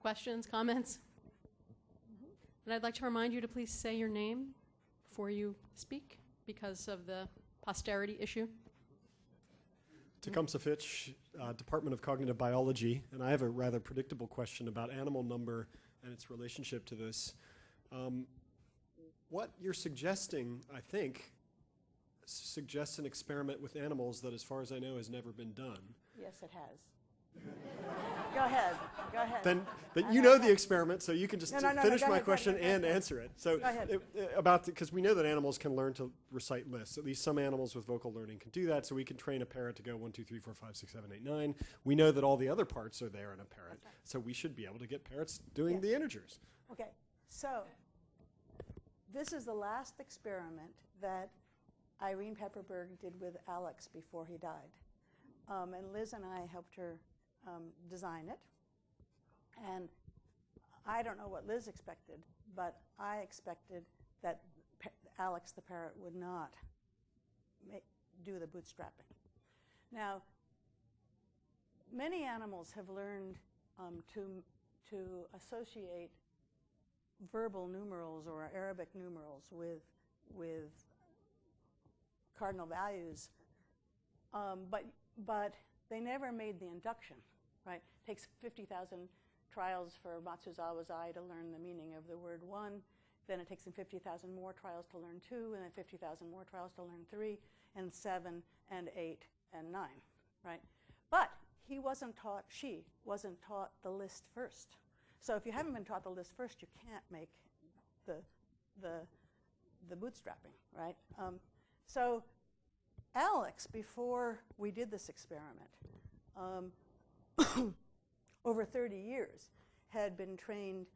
Questions, comments? And I'd like to remind you to please say your name before you speak because of the posterity issue. Tecumseh Fitch, Department of Cognitive Biology, and I have a rather predictable question about animal number and its relationship to this. What you're suggesting, I think, suggests an experiment with animals that, as far as I know, has never been done. Yes, it has. Go ahead. Go ahead. Then you know the experiment, so you can just finish my question and go ahead. answer it. So Go ahead. because we know that animals can learn to recite lists. At least some animals with vocal learning can do that. So we can train a parrot to go 1, 2, 3, 4, 5, 6, 7, 8, 9. We know that all the other parts are there in a parrot. Okay. So we should be able to get parrots doing the integers. Okay, so this is the last experiment that Irene Pepperberg did with Alex before he died. And Liz and I helped her design it. And I don't know what Liz expected, but I expected that Alex the parrot would not do the bootstrapping. Now, many animals have learned to associate verbal numerals or Arabic numerals with cardinal values, but they never made the induction, right? It takes 50,000 trials for Matsuzawa's eye to learn the meaning of the word 1. Then it takes him 50,000 more trials to learn 2, and then 50,000 more trials to learn 3, and 7, and 8, and 9, right? But she wasn't taught the list first. So if you haven't been taught the list first, you can't make the bootstrapping, right? So Alex, before we did this experiment, over 30 years, had been trained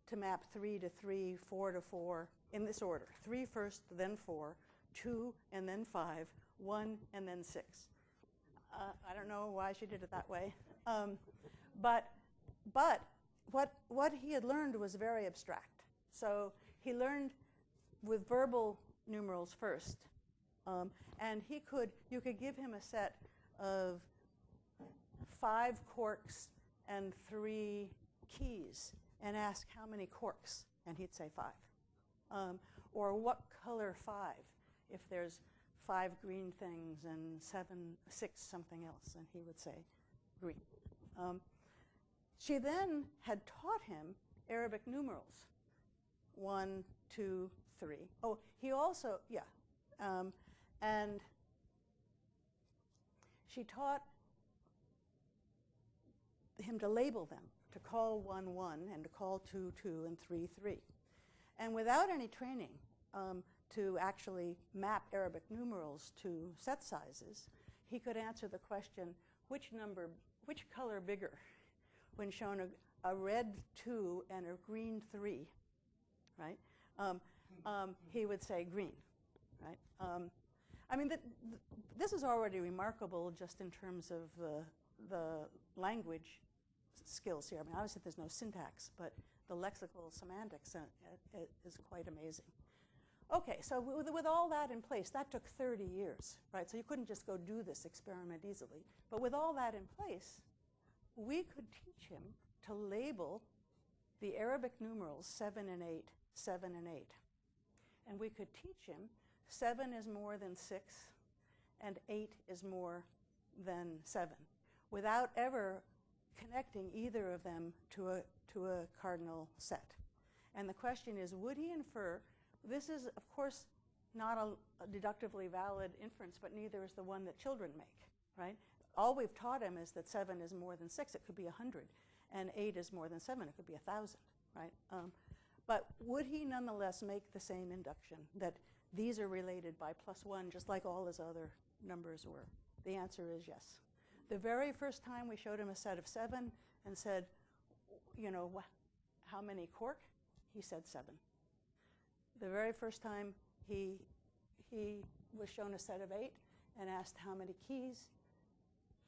to map 3 to 3, 4 to 4, in this order. 3 first, then 4, 2, and then 5, 1, and then 6. I don't know why she did it that way. But what he had learned was very abstract. So he learned with verbal numerals first. And you could give him a set of 5 corks and 3 keys and ask how many corks, and he'd say 5. Or what color 5, if there's 5 green things and 6 something else, and he would say green. She then had taught him Arabic numerals, 1, 2, 3. Oh, he also, and she taught him to label them, to call 1, 1, and to call 2, 2, and 3, 3. And without any training to actually map Arabic numerals to set sizes, he could answer the question, which color bigger? When shown a red 2 and a green 3, right? He would say green, right? I mean, this is already remarkable just in terms of the language skills here. I mean, obviously there's no syntax, but the lexical semantics is quite amazing. Okay, so with all that in place, that took 30 years, right? So you couldn't just go do this experiment easily. But with all that in place, we could teach him to label the Arabic numerals 7 and 8, 7 and 8. And we could teach him 7 is more than 6, and 8 is more than 7, without ever connecting either of them to a cardinal set. And the question is, would he infer, this is, of course, not a deductively valid inference, but neither is the one that children make, right? All we've taught him is that 7 is more than 6. It could be 100. And 8 is more than 7. It could be 1,000, right? But would he nonetheless make the same induction, that these are related by +1, just like all his other numbers were? The answer is yes. The very first time we showed him a set of 7 and said, you know, how many cork? He said 7. The very first time he was shown a set of 8 and asked how many keys,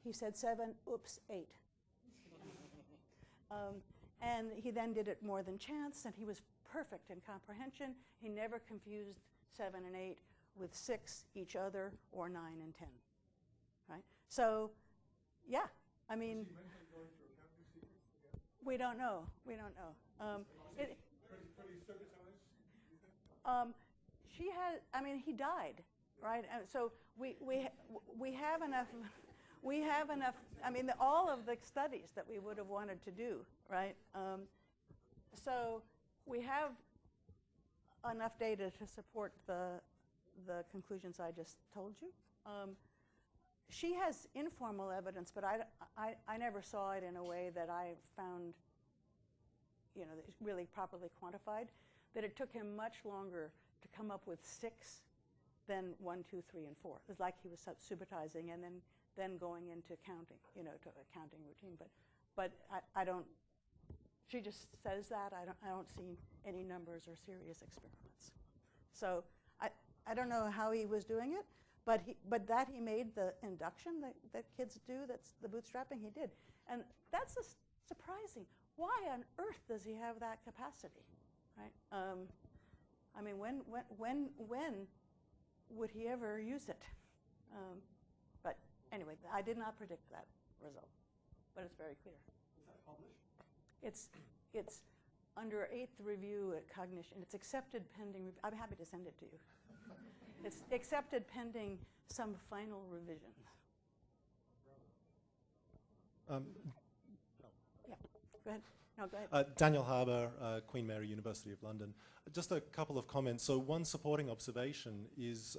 he said 7, oops, 8. And he then did it more than chance, and he was perfect in comprehension. He never confused 7 and 8 with 6 each other or 9 and 10, right? So, yeah, I mean, We don't know. We don't know. She has. I mean, he died, right? So we have enough. We have enough. I mean, all of the studies that we would have wanted to do, right? So we have enough data to support the conclusions I just told you. She has informal evidence, but I never saw it in a way that I found, really properly quantified. That it took him much longer to come up with 6 than 1, 2, 3, and 4. It was like he was subitizing and then going into counting, to a counting routine. But I don't. She just says that. I don't see any numbers or serious experiments. So I don't know how he was doing it, but that he made the induction that kids do, that's the bootstrapping, he did. And that's surprising. Why on earth does he have that capacity, right? I mean, when would he ever use it? But anyway, I did not predict that result, but it's very clear. Is that published? It's under 8th review at Cognition. It's accepted pending. I'm happy to send it to you. It's accepted pending some final revisions. Yeah, go ahead. No, go ahead. Daniel Harbour, Queen Mary, University of London. Just a couple of comments. So one supporting observation is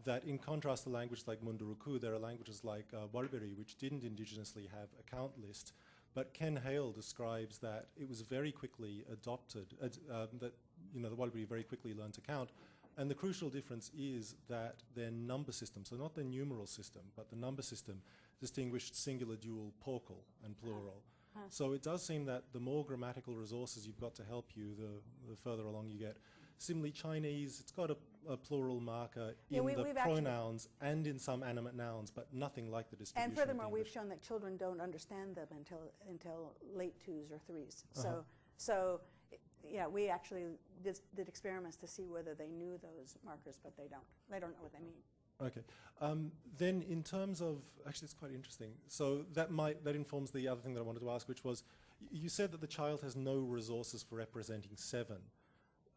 that in contrast to languages like Munduruku, there are languages like Warlpiri, which didn't indigenously have a count list. But Ken Hale describes that it was very quickly adopted, that the Warlpiri very quickly learned to count. And the crucial difference is that their number system, so not their numeral system, but the number system, distinguished singular, dual, paucal, and plural. So it does seem that the more grammatical resources you've got to help you, the further along you get. Similarly, Chinese, it's got a plural marker in the pronouns and in some animate nouns, but nothing like the distribution. And furthermore, we've shown that children don't understand them until late 2s or 3s. So yeah, we actually did experiments to see whether they knew those markers, but they don't. They don't know what they mean. Okay. Then in terms of, actually it's quite interesting. So that informs the other thing that I wanted to ask, which was, you said that the child has no resources for representing 7.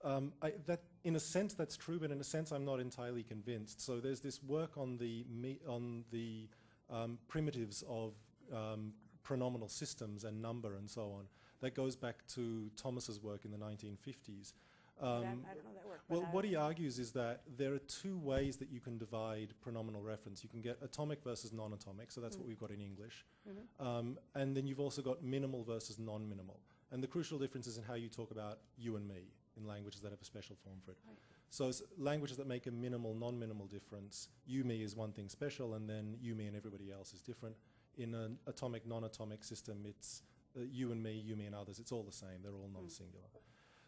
That in a sense that's true, but in a sense I'm not entirely convinced. So there's this work on the primitives of pronominal systems and number and so on that goes back to Thomas's work in the 1950s. I don't know that work. Well, what he argues is that there are 2 ways that you can divide pronominal reference. You can get atomic versus non-atomic, so that's what we've got in English. And then you've also got minimal versus non-minimal. And the crucial difference is in how you talk about you and me in languages that have a special form for it. Right. So languages that make a minimal, non-minimal difference, you, me is one thing special, and then you, me, and everybody else is different. In an atomic, non-atomic system, it's you and me, and others. It's all the same. They're all non-singular.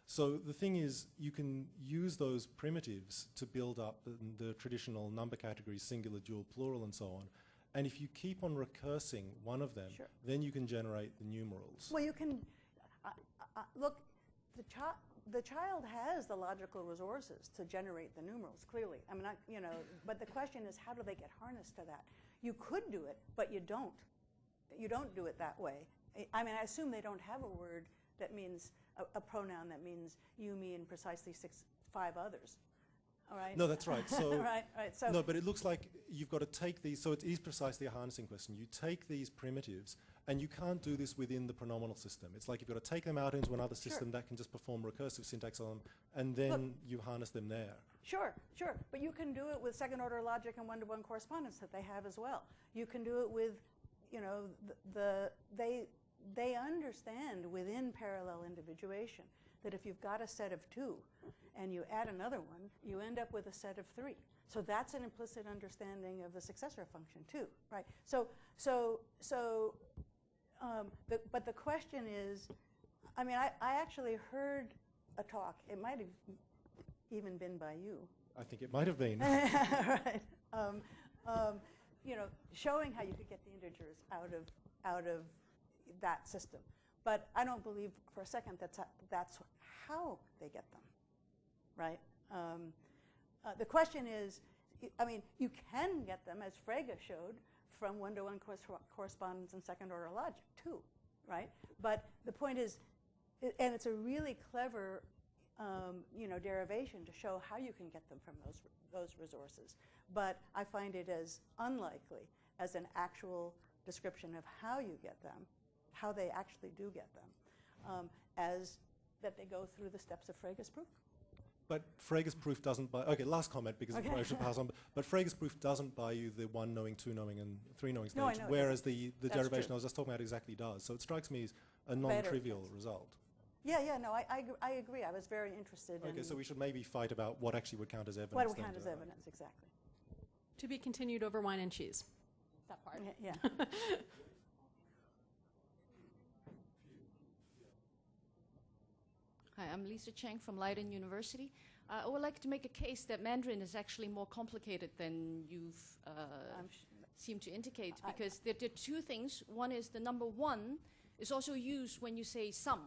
So the thing is, you can use those primitives to build up the traditional number categories, singular, dual, plural, and so on. And if you keep on recursing one of them, then you can generate the numerals. Well, you can look. The child has the logical resources to generate the numerals. Clearly, I mean, But the question is, how do they get harnessed to that? You could do it, but you don't. You don't do it that way. I mean, I assume they don't have a word that means a pronoun that means you, me, and precisely 5 others. All right. No, that's right. So right. So no, but it looks like you've got to take these. So it is precisely a harnessing question. You take these primitives, and you can't do this within the pronominal system. It's like you've got to take them out into another system that can just perform recursive syntax on them, and then you harness them there. Sure. But you can do it with second-order logic and one-to-one correspondence that they have as well. You can do it with, they understand within parallel individuation that if you've got a set of 2 and you add another one, you end up with a set of 3. So that's an implicit understanding of the successor function too, right? But the question is, I mean, I actually heard a talk. It might have even been by you. I think it might have been. Right. Showing how you could get the integers out of that system. But I don't believe for a second that's how they get them, right? The question is, I mean, you can get them, as Frege showed, from one-to-one correspondence and second-order logic too, right? But the point is, and it's a really clever, derivation to show how you can get them from those resources. But I find it as unlikely as an actual description of how you get them, how they actually do get them, as that they go through the steps of Frege's proof. But Frege's proof doesn't buy... Okay, last comment, because I should pass on. But Frege's proof doesn't buy you the 1 knowing, 2 knowing, and 3 knowing stage, No, I know whereas the derivation true. I was just talking about exactly does. So it strikes me as a non-trivial result. Yeah, no, I agree. I was very interested in... Okay, so we should maybe fight about what actually would count as evidence. What would count as evidence, exactly. To be continued over wine and cheese. That part. Yeah. Hi, I'm Lisa Cheng from Leiden University. I would like to make a case that Mandarin is actually more complicated than you've seemed to indicate, because there are 2 things. One is the number 1 is also used when you say some.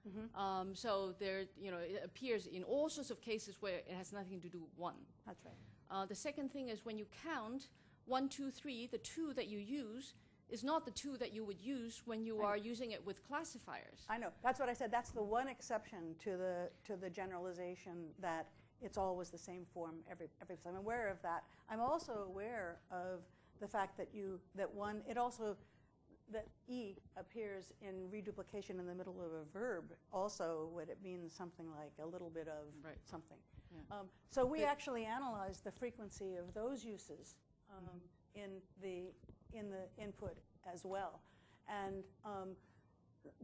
Mm-hmm. So there, it appears in all sorts of cases where it has nothing to do with 1. That's right. The second thing is when you count 1, 2, 3, the 2 that you use is not the 2 that you would use when you are using it with classifiers. I know. That's what I said. That's the one exception to the generalization that it's always the same form every time. I'm aware of that. I'm also aware of the fact that that E appears in reduplication in the middle of a verb. Also, what it means something like a little bit of something. Yeah. So we actually analyzed the frequency of those uses in the input as well, and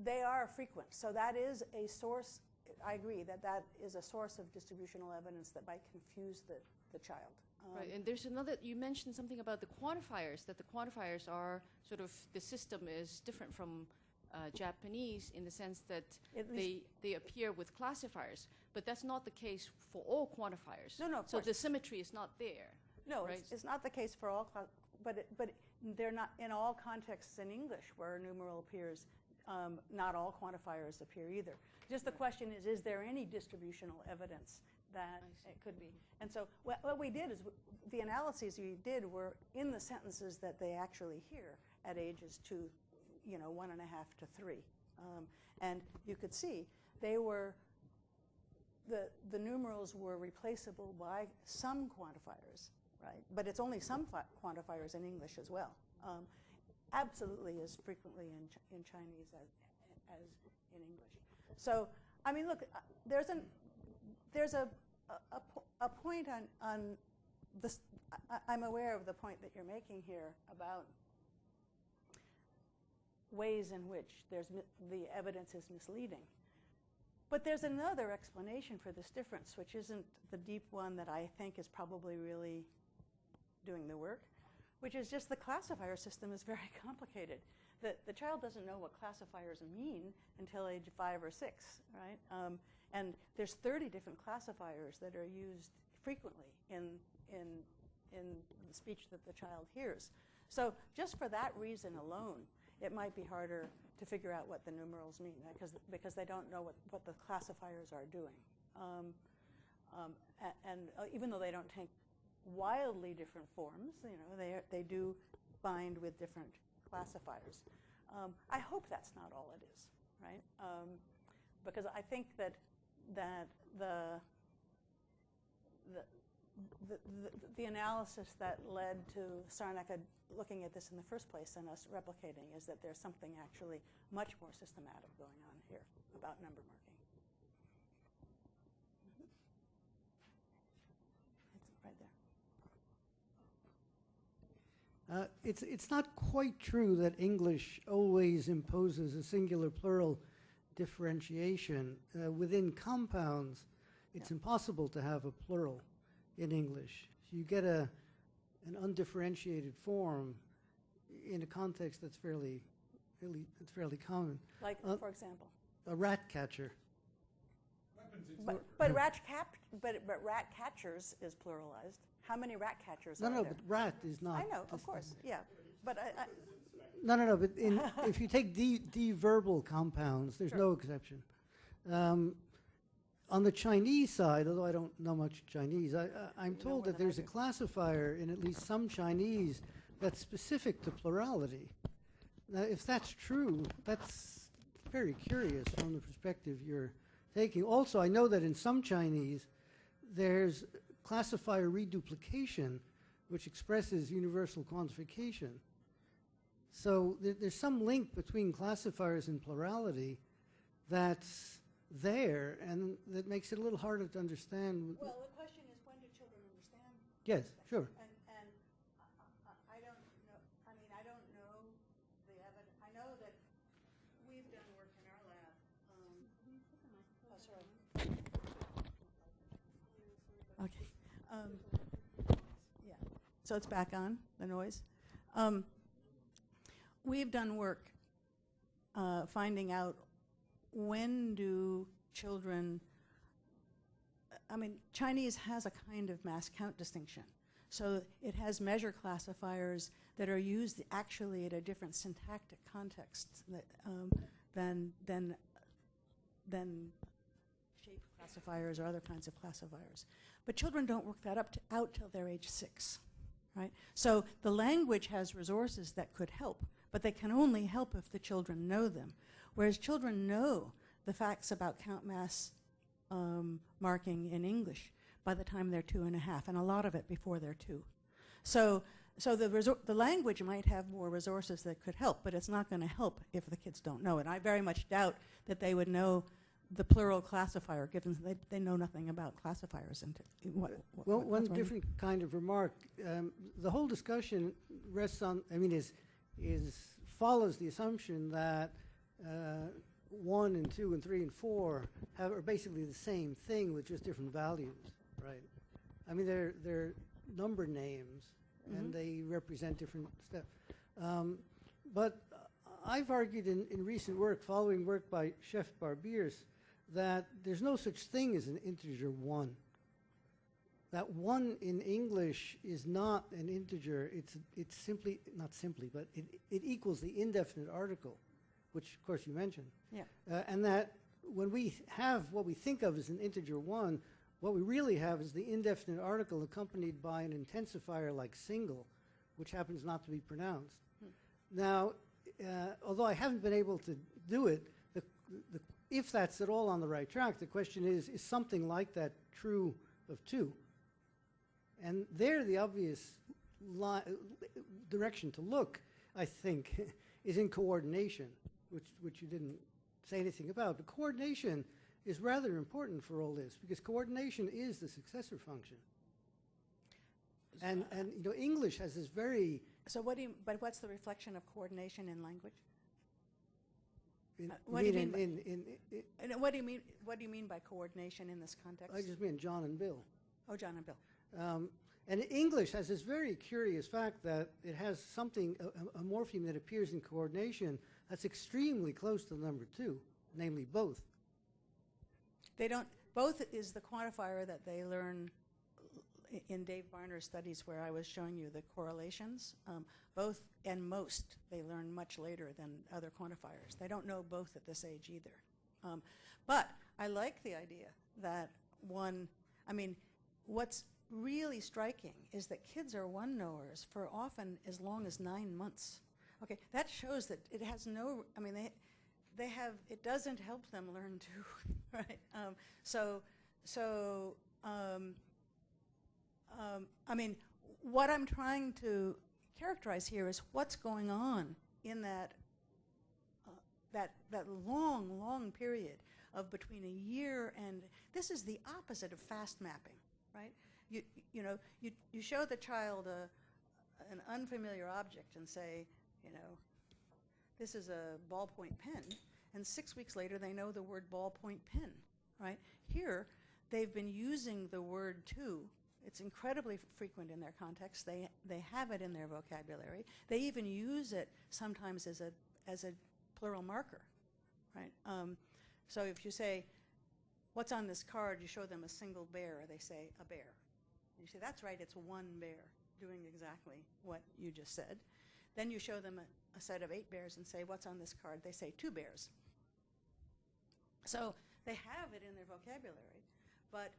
they are frequent. So that is a source. I agree that is a source of distributional evidence that might confuse the child. Right, and there's another, you mentioned something about the quantifiers, that the quantifiers are sort of, the system is different from Japanese in the sense that they appear with classifiers, but that's not the case for all quantifiers. No, of so course. The symmetry is not there. No, right? it's not the case for all, but they're not in all contexts in English where a numeral appears. Not all quantifiers appear either. Just the question is there any distributional evidence that it could be? And so what we did is the analyses we did were in the sentences that they actually hear at ages 2, 1.5 to 3, and you could see they were the numerals were replaceable by some quantifiers, right? But it's only some quantifiers in English as well. Absolutely as frequently in Chinese as in English. So I mean, look, there's a point on this. I'm aware of the point that you're making here about ways in which the evidence is misleading. But there's another explanation for this difference, which isn't the deep one that I think is probably really doing the work, which is just the classifier system is very complicated. The child doesn't know what classifiers mean until age 5 or 6, right? And there's 30 different classifiers that are used frequently in the speech that the child hears. So just for that reason alone, it might be harder to figure out what the numerals mean, because they don't know what the classifiers are doing. And even though they don't take wildly different forms, they do bind with different classifiers. I hope that's not all it is, right? Because I think that the analysis that led to Sarnecka looking at this in the first place and us replicating is that there's something actually much more systematic going on here about number marking. It's right there. It's not quite true that English always imposes a singular plural differentiation. Within compounds, it's impossible to have a plural in English. So you get an undifferentiated form in a context that's fairly common. Like, for example? A rat catcher. But rat catchers is pluralized. How many rat catchers are there? No, but rat is not. I know, of course, yeah. But No, but if you take D-verbal compounds, there's no exception. On the Chinese side, although I don't know much Chinese, I'm told that there's a classifier in at least some Chinese that's specific to plurality. Now, if that's true, that's very curious from the perspective you're taking. Also, I know that in some Chinese, there's classifier reduplication, which expresses universal quantification. So there's some link between classifiers and plurality that's there, and that makes it a little harder to understand. Well, the question is, when do children understand? Yes, sure. And I don't know. I mean, I don't know the evidence. I know that we've done work in our lab. Oh, sorry. Okay. Yeah. So it's back on, the noise. We've done work finding out when do children, I mean, Chinese has a kind of mass count distinction. So it has measure classifiers that are used actually at a different syntactic context that, than shape classifiers or other kinds of classifiers. But children don't work that out till they're age 6, right? So the language has resources that could help, but they can only help if the children know them. Whereas children know the facts about count mass marking in English by the time they're 2.5, and a lot of it before they're 2. So the language might have more resources that could help, but it's not going to help if the kids don't know it. I very much doubt that they would know the plural classifier, given they know nothing about classifiers. Well, one different kind of remark. The whole discussion rests on, I mean, follows the assumption that 1 and 2 and 3 and 4 are basically the same thing with just different values, right? I mean, they're number names, and they represent different stuff. But I've argued in recent work, following work by Chef Barbiers, that there's no such thing as an integer 1. That 1 in English is not an integer. It's simply, not simply, but it equals the indefinite article, which, of course, you mentioned. Yeah. And that when we have what we think of as an integer 1, what we really have is the indefinite article accompanied by an intensifier like single, which happens not to be pronounced. Now, although I haven't been able to do it, if that's at all on the right track, the question is something like that true of 2? And there, the obvious direction to look, I think, is in coordination, which you didn't say anything about. But coordination is rather important for all this, because coordination is the successor function. And you know, English has this very... So what's the reflection of coordination in language? What do you mean by coordination in this context? I just mean John and Bill. Oh, John and Bill. And English has this very curious fact that it has something, a morpheme that appears in coordination that's extremely close to the number 2, namely both. They don't, both is the quantifier that they learn in Dave Barner's studies where I was showing you the correlations. Both and most they learn much later than other quantifiers. They don't know both at this age either. But I like the idea that what's really striking is that kids are 1 knowers for often as long as 9 months. Okay, that shows that it has no, they have, it doesn't help them learn to, right? What I'm trying to characterize here is what's going on in that long period of between a year and, this is the opposite of fast mapping, right? You show the child an unfamiliar object and say, this is a ballpoint pen, and 6 weeks later they know the word ballpoint pen, right? Here, they've been using the word to. It's incredibly frequent in their context. They have it in their vocabulary. They even use it sometimes as a plural marker, right? So if you say, what's on this card, you show them a single bear, or they say a bear. And you say, that's right, it's 1 bear, doing exactly what you just said. Then you show them a set of 8 bears and say, what's on this card? They say 2 bears. So they have it in their vocabulary, but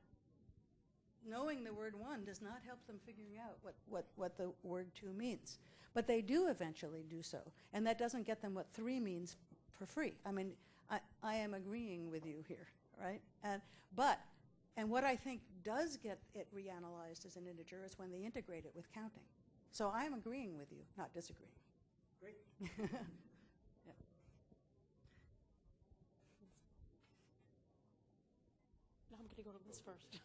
knowing the word one does not help them figuring out what the word two means. But they do eventually do so. And that doesn't get them what three means for free. I mean, I am agreeing with you here, right? And what I think does get it reanalyzed as an integer is when they integrate it with counting. So I'm agreeing with you, not disagreeing. Great. Yeah. Now I'm going to go to Liz first.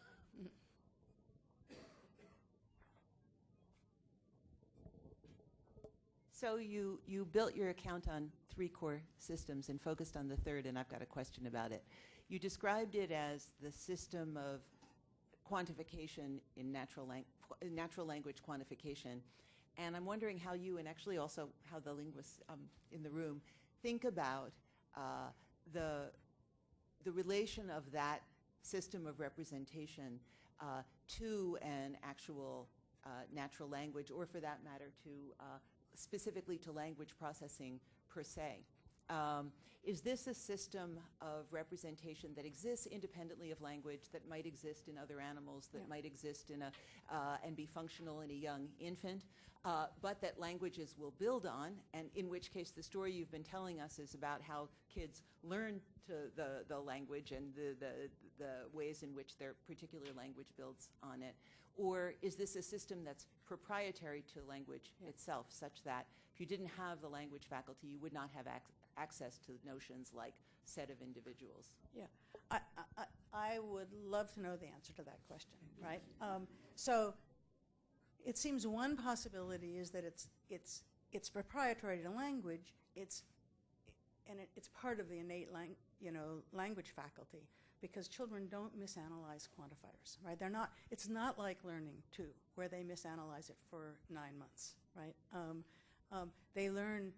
So you built your account on 3 core systems and focused on the third, and I've got a question about it. You described it as the system of quantification in natural language quantification, and I'm wondering how you, and actually also how the linguists in the room, think about the relation of that system of representation to an actual natural language, or for that matter, to specifically to language processing per se. Is this a system of representation that exists independently of language, that might exist in other animals, that might exist in and be functional in a young infant, but that languages will build on, and in which case the story you've been telling us is about how kids learn to the language and the ways in which their particular language builds on it? Or is this a system that's proprietary to language itself, such that if you didn't have the language faculty, you would not have access to notions like set of individuals? Yeah, I would love to know the answer to that question, right? So it seems one possibility is that it's proprietary to language. It's part of the innate language faculty, because children don't misanalyze quantifiers, right? It's not like learning two, where they misanalyze it for 9 months, right? They learn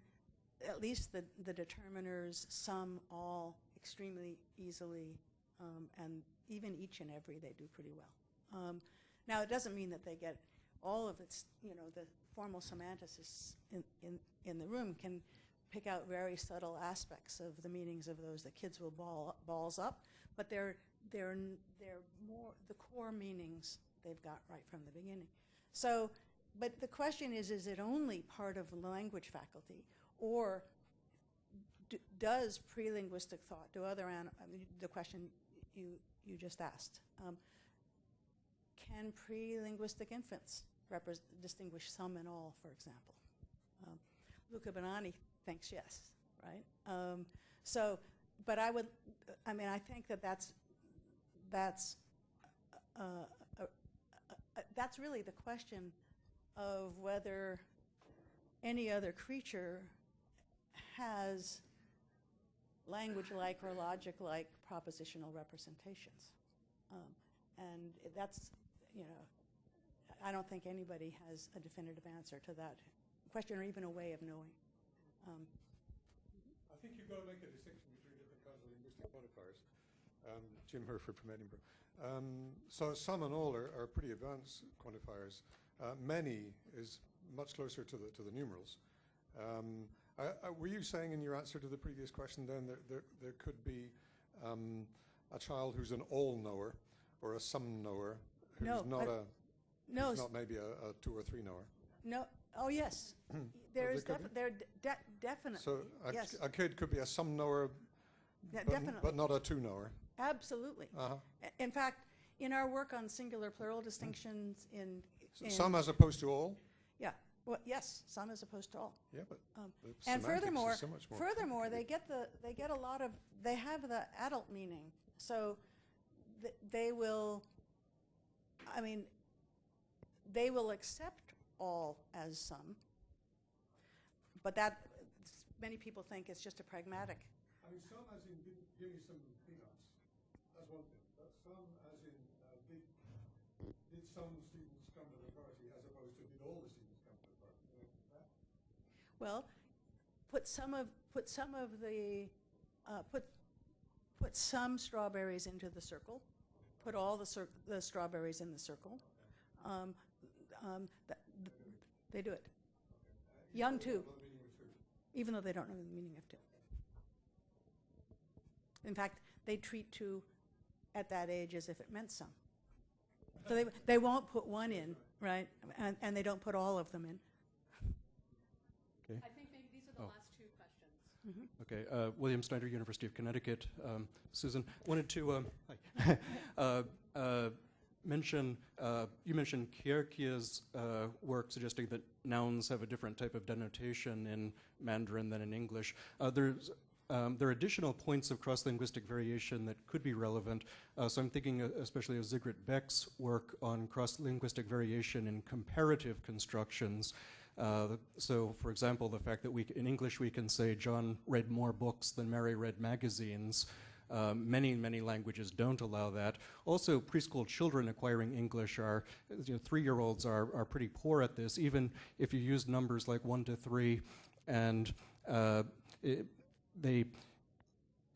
at least the determiners, sum, all, extremely easily, and even each and every they do pretty well. Now, it doesn't mean that they get all of its, the formal semanticists in the room can pick out very subtle aspects of the meanings of those that kids will balls up, but they're more the core meanings they've got right from the beginning. So, but the question is it only part of the language faculty, or does pre-linguistic thought, the question you just asked, can pre-linguistic infants distinguish some and all, for example? Luca Bonanni thinks yes, right? But I think that's really the question of whether any other creature has language-like or logic-like propositional representations. And that's, I don't think anybody has a definitive answer to that question, or even a way of knowing. I think you've got to make a distinction between different kinds of linguistic modifiers. Jim Hurford from Edinburgh. So some and all are pretty advanced quantifiers. Many is much closer to the numerals. Were you saying in your answer to the previous question then there could be a child who's an all knower or a some knower who's not maybe a 2 or 3 knower? No. Oh yes, there definitely. So yes. a kid could be a some knower, but not a 2 knower. Absolutely. Uh-huh. In fact, in our work on singular plural distinctions in some as opposed to all. Yeah. Well, yes, some as opposed to all. Yeah, but and furthermore, is so much more they get a lot of, they have the adult meaning, so they will accept all as some, but that many people think it's just a pragmatic. I mean, some as in give me some peanuts. That's one thing. But some as in did some students come to the party as opposed to did all the students come to the party? Well, put some strawberries into the circle. Put all the strawberries in the circle. They do it. Young too, even though they don't know the meaning of two. In fact, they treat two at that age as if it meant some. So they won't put one in, right? And they don't put all of them in. Okay. I think maybe these are the last two questions. Okay, William Snyder, University of Connecticut. Susan, wanted to mention, you mentioned Kierkegaard's work suggesting that nouns have a different type of denotation in Mandarin than in English. There are additional points of cross-linguistic variation that could be relevant. So I'm thinking especially of Zygmunt Beck's work on cross-linguistic variation in comparative constructions. So, for example, the fact that in English we can say John read more books than Mary read magazines. Many languages don't allow that. Also, preschool children acquiring English are, 3-year-olds are pretty poor at this, even if you use numbers like 1 to 3, and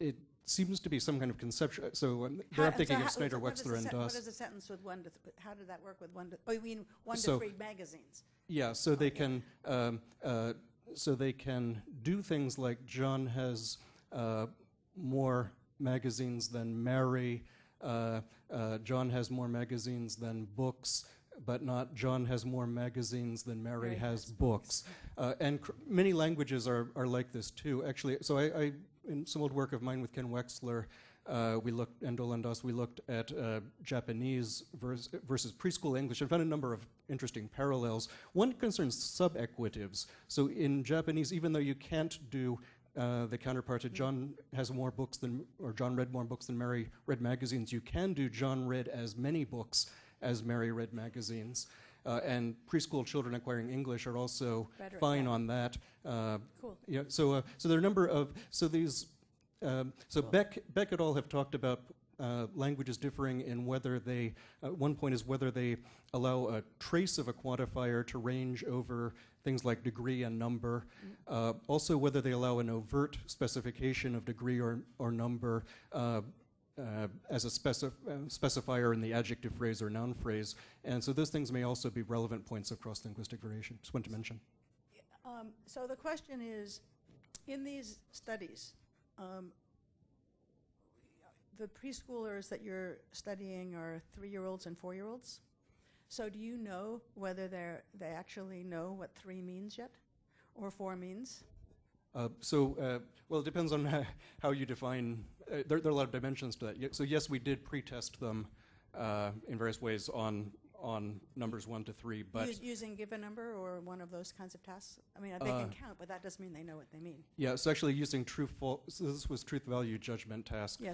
it seems to be some kind of conceptual. So I'm thinking of Snyder, Wexler, and Doss. What is a sentence with 1 to 3? How did that work with 1 to? Oh, you mean 1 to 3 magazines? Yeah. So they can. So they can do things like John has more magazines than Mary. John has more magazines than books, but not John has more magazines than Mary has books. And many languages are like this too, actually. So I in some old work of mine with Ken Wexler, and Dolan Doss, we looked at Japanese versus preschool English and found a number of interesting parallels. One concerns subequitives. So in Japanese, even though you can't do the counterpart to John has more books than, or John read more books than Mary read magazines, you can do John read as many books as Mary read magazines. And preschool children acquiring English are also fine on that. Cool. Yeah. So there are a number of Beck et al. Have talked about languages differing in whether they. One point is whether they allow a trace of a quantifier to range over things like degree and number. Also, whether they allow an overt specification of degree or number. As a specifier in the adjective phrase or noun phrase. And so those things may also be relevant points of cross-linguistic variation. Just wanted to mention. So the question is, in these studies, the preschoolers that you're studying are 3-year-olds and 4-year-olds. So do you know whether they actually know what 3 means yet, or 4 means? Well, it depends on how you define. There are a lot of dimensions to that. So yes, we did pre-test them in various ways on numbers 1 to 3, but using give a number or one of those kinds of tasks. I mean, they can count, but that doesn't mean they know what they mean. Yeah, so actually using true-false. So this was truth-value judgment task. Yeah.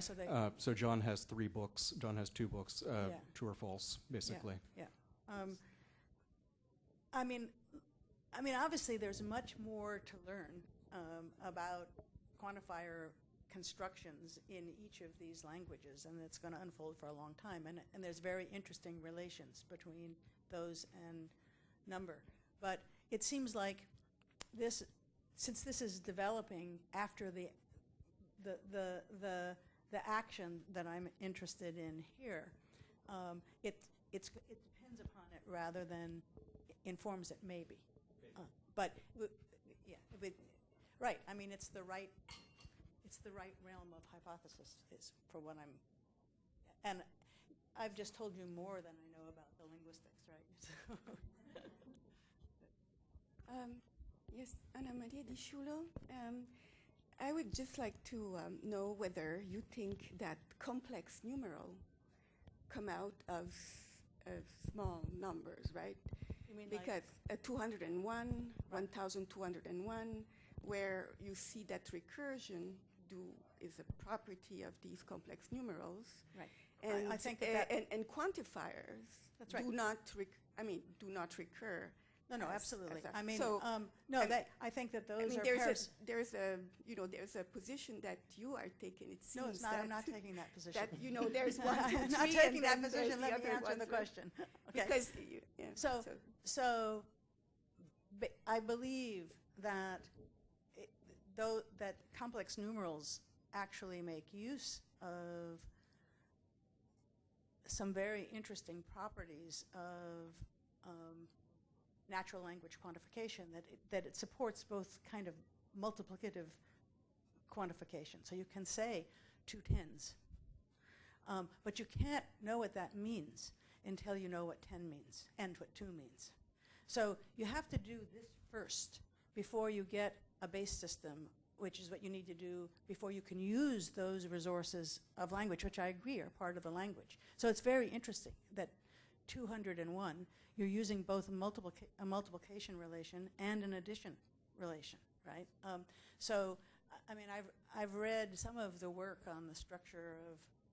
So John has 3 books. John has 2 books. True or false, basically. Yeah. I mean, obviously, there's much more to learn about quantifier constructions in each of these languages, and it's going to unfold for a long time. And there's very interesting relations between those and number. But it seems like since this is developing after the action that I'm interested in here, it depends upon it rather than informs it maybe. Right. I mean, it's the right realm of hypothesis is for what I'm, and I've just told you more than I know about the linguistics, right? Yes, Anna Maria Di Sciullo. I would just like to know whether you think that complex numeral come out of small numbers, right? You mean because 201, 1201, where you see that recursion is a property of these complex numerals. Right. And I think and quantifiers that's right. do not recur. No, absolutely. I mean, so I think that those are there's a position that you are taking. It seems no, it's not. that I'm not taking that position. That there's 1, 2, 3, I'm not taking that position. Let me answer the question. Okay. Because so I believe that that complex numerals actually make use of some very interesting properties of natural language quantification, that it supports both kind of multiplicative quantification. So you can say 2 tens, but you can't know what that means until you know what 10 means and what 2 means. So you have to do this first before you get a base system, which is what you need to do before you can use those resources of language, which I agree are part of the language. So it's very interesting that 201, you're using both a multiplication relation and an addition relation, right? So, I mean, I've read some of the work on the structure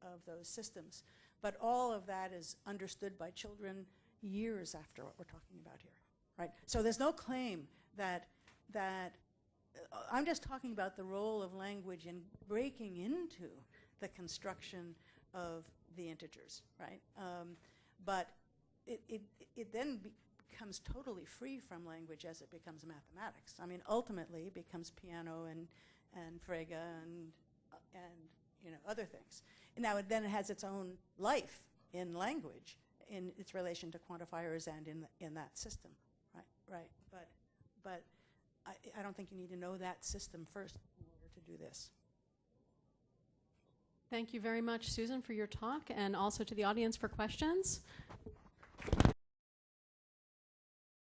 of those systems, but all of that is understood by children years after what we're talking about here, right? So there's no claim that I'm just talking about the role of language in breaking into the construction of the integers, right? But it then becomes totally free from language as it becomes mathematics. I mean, ultimately it becomes piano and frege and other things. Now it then has its own life in language, in its relation to quantifiers and in that system, right? But I don't think you need to know that system first in order to do this. Thank you very much, Susan, for your talk, and also to the audience for questions.